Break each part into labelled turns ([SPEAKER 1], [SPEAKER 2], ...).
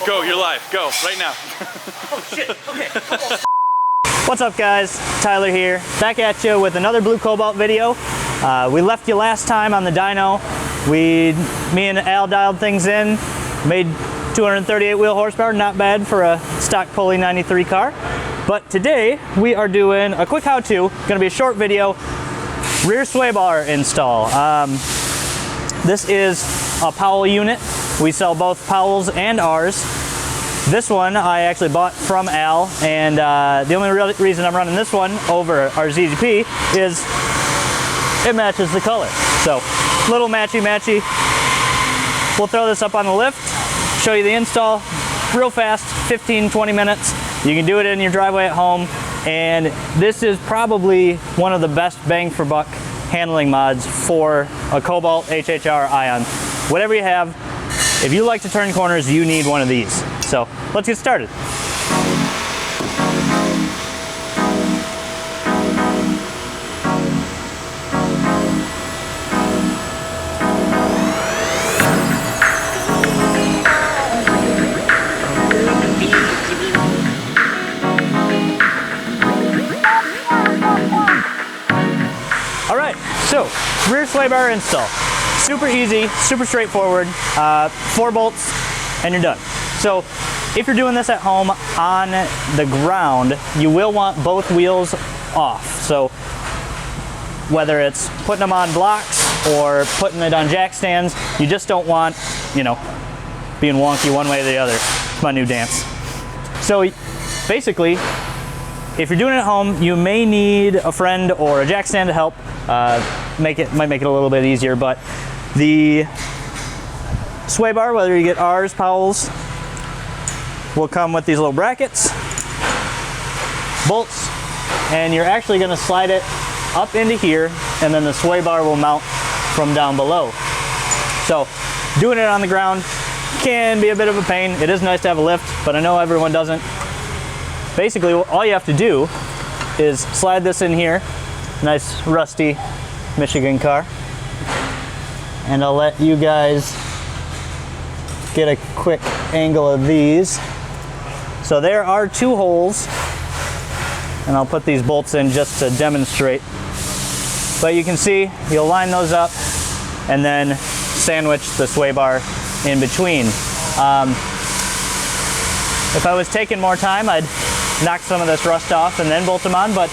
[SPEAKER 1] Go, you're live. Go, right now.
[SPEAKER 2] Oh shit, okay. What's up guys, Tyler here, back at you with another Blue Cobalt video. We left you last time on the dyno. Me and Al dialed things in, made 238 wheel horsepower, not bad for a stock pulley 93 car. But today we are doing a quick how-to, gonna be a short video, rear sway bar install. This is a Powell unit. We sell both Powells and ours. This one I actually bought from Al, and the only real reason I'm running this one over our ZZP is it matches the color. So, little matchy-matchy. We'll throw this up on the lift, show you the install real fast, 15-20 minutes. You can do it in your driveway at home, and this is probably one of the best bang for buck handling mods for a Cobalt HHR Ion. Whatever you have, if you like to turn corners, you need one of these. So let's get started. All right, so rear sway bar install. Super easy, super straightforward, 4 bolts and you're done. So if you're doing this at home on the ground, you will want both wheels off. So whether it's putting them on blocks or putting it on jack stands, you just don't want, you know, being wonky one way or the other. It's my new dance. So basically, if you're doing it at home, you may need a friend or a jack stand to help. Might make it a little bit easier, but the sway bar, whether you get ours, Powell's, will come with these little brackets, bolts, and you're actually going to slide it up into here, and then the sway bar will mount from down below. So doing it on the ground can be a bit of a pain. It is nice to have a lift, but I know everyone doesn't. Basically, all you have to do is slide this in here. Nice rusty Michigan car. And I'll let you guys get a quick angle of these. So there are 2 holes, and I'll put these bolts in just to demonstrate. But you can see, you'll line those up and then sandwich the sway bar in between. If I was taking more time, I'd knock some of this rust off and then bolt them on, but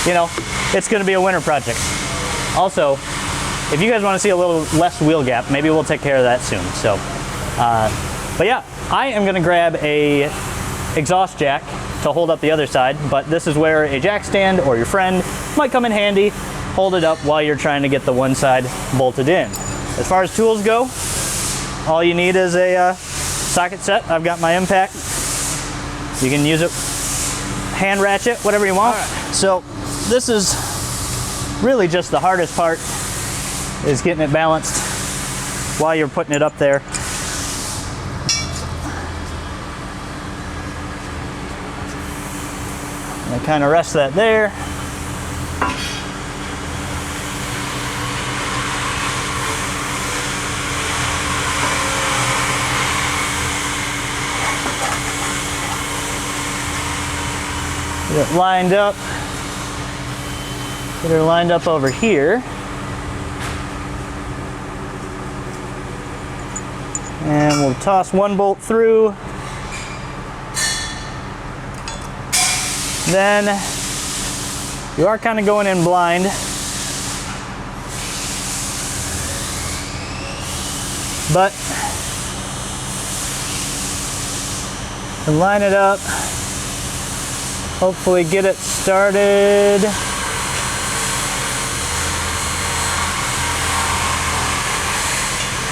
[SPEAKER 2] you know, it's gonna be a winter project. Also, if you guys wanna see a little less wheel gap, maybe we'll take care of that soon. So, but yeah, I am gonna grab a exhaust jack to hold up the other side, but this is where a jack stand or your friend might come in handy. Hold it up while you're trying to get the one side bolted in. As far as tools go, all you need is a socket set. I've got my impact. You can use it, hand ratchet, whatever you want. Right. So this is really just the hardest part, is getting it balanced while you're putting it up there. And I kind of rest that there. Get it lined up. Get her lined up over here. And we'll toss 1 bolt through. Then you are kind of going in blind. But to line it up, hopefully get it started.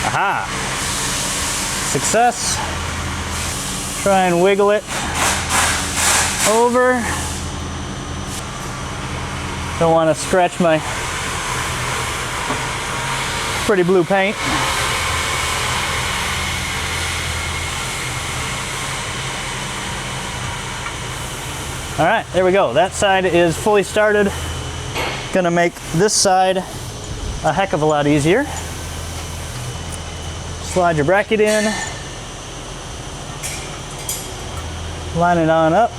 [SPEAKER 2] Aha! Success. Try and wiggle it over. Don't want to scratch my pretty blue paint. All right, there we go. That side is fully started. Gonna make this side a heck of a lot easier. Slide your bracket in. line it on up.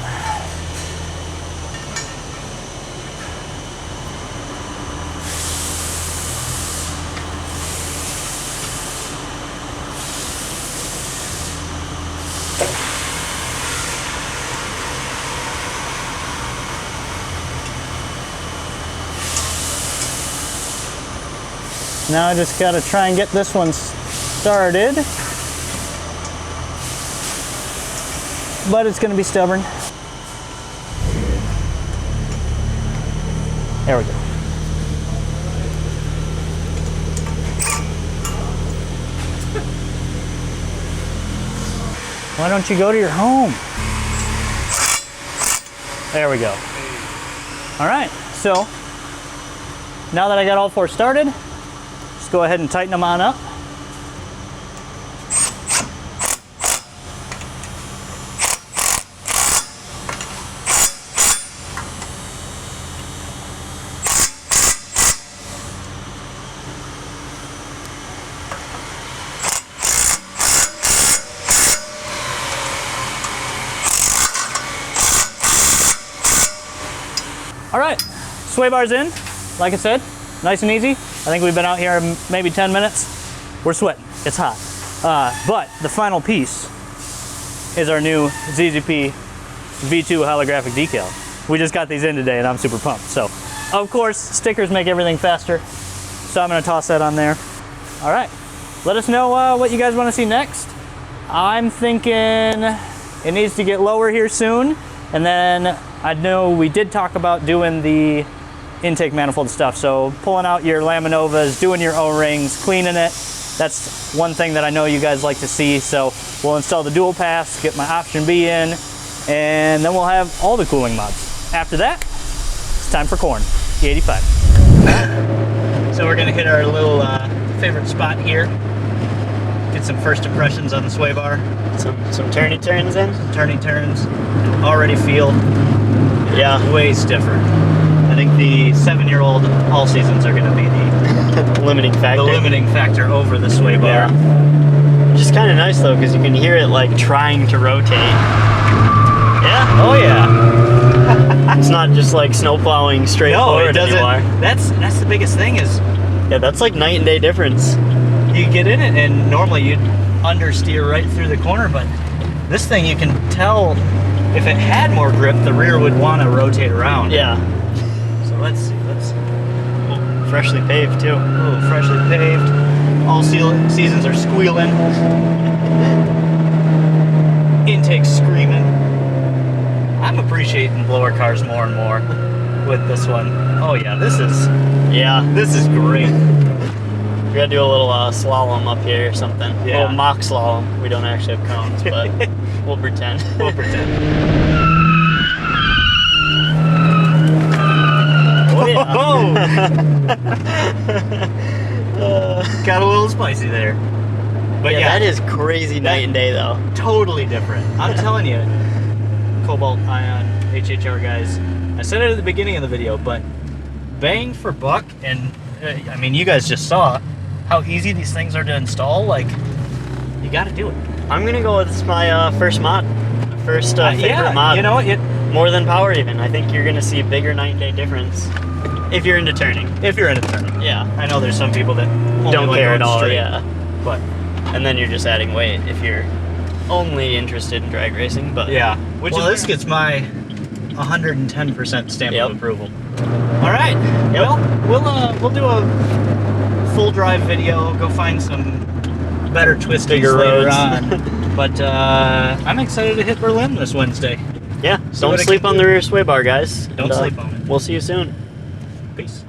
[SPEAKER 2] Now I just got to try and get this one started, but it's going to be stubborn. There we go. Why don't you go to your home? There we go. All right, so now that I got all four started, just go ahead and tighten them on up. All right, sway bars in, like I said, nice and easy. I think we've been out here maybe 10 minutes. We're sweating, it's hot. But the final piece is our new ZZP V2 holographic decal. We just got these in today and I'm super pumped. So, of course, stickers make everything faster. So I'm gonna toss that on there. All right, let us know what you guys wanna see next. I'm thinking it needs to get lower here soon. And then I know we did talk about doing the intake manifold stuff. So pulling out your laminovas, doing your O-rings, cleaning it. That's one thing that I know you guys like to see. So we'll install the dual pass, get my option B in, and then we'll have all the cooling mods. After that, it's time for corn, E85. So we're gonna hit our little favorite spot here. Get some first impressions on the sway bar.
[SPEAKER 1] Some turny turns in?
[SPEAKER 2] Some turny turns. Already feel,
[SPEAKER 1] yeah,
[SPEAKER 2] way stiffer. I think the 7-year-old all seasons are going to be the
[SPEAKER 1] limiting factor.
[SPEAKER 2] The limiting factor over the sway bar.
[SPEAKER 1] Yeah. Which is kind of nice though, because you can hear it like trying to rotate. Yeah.
[SPEAKER 2] Oh yeah.
[SPEAKER 1] It's not just like snow plowing straight forward anymore.
[SPEAKER 2] That's the biggest thing is.
[SPEAKER 1] Yeah, that's like night and day difference.
[SPEAKER 2] You get in it and normally you'd understeer right through the corner, but this thing you can tell if it had more grip, the rear would want to rotate around.
[SPEAKER 1] Yeah.
[SPEAKER 2] So let's see.
[SPEAKER 1] Oh, freshly paved too.
[SPEAKER 2] Oh, freshly paved. All seasons are squealing. Intake screaming. I'm appreciating blower cars more and more with this one. Oh yeah, this is great.
[SPEAKER 1] We gotta do a little slalom up here or something.
[SPEAKER 2] Yeah.
[SPEAKER 1] A little mock slalom. We don't actually have cones, but we'll pretend.
[SPEAKER 2] We'll pretend.
[SPEAKER 1] Oh yeah.
[SPEAKER 2] Got a little spicy there. But yeah,
[SPEAKER 1] that is crazy night and day though.
[SPEAKER 2] Totally different. I'm telling you, Cobalt Ion HHR guys, I said it at the beginning of the video, but bang for buck, and I mean, you guys just saw how easy these things are to install. Like, you got to do it.
[SPEAKER 1] I'm gonna go with my first mod, favorite mod.
[SPEAKER 2] You know,
[SPEAKER 1] more than power even. I think you're gonna see a bigger night and day difference if you're into turning.
[SPEAKER 2] If you're into turning,
[SPEAKER 1] yeah.
[SPEAKER 2] I know there's some people that only
[SPEAKER 1] don't care at all.
[SPEAKER 2] straight,
[SPEAKER 1] Yeah,
[SPEAKER 2] but
[SPEAKER 1] and then you're just adding weight if you're only interested in drag racing. But
[SPEAKER 2] yeah, this gets my 110% stamp of approval. All right.
[SPEAKER 1] Yep.
[SPEAKER 2] Well, we'll do a full drive video. Go find some better twisties later on. But I'm excited to hit Berlin this Wednesday.
[SPEAKER 1] Yeah. Don't sleep on the rear sway bar, guys.
[SPEAKER 2] Don't sleep on it.
[SPEAKER 1] We'll see you soon.
[SPEAKER 2] Peace.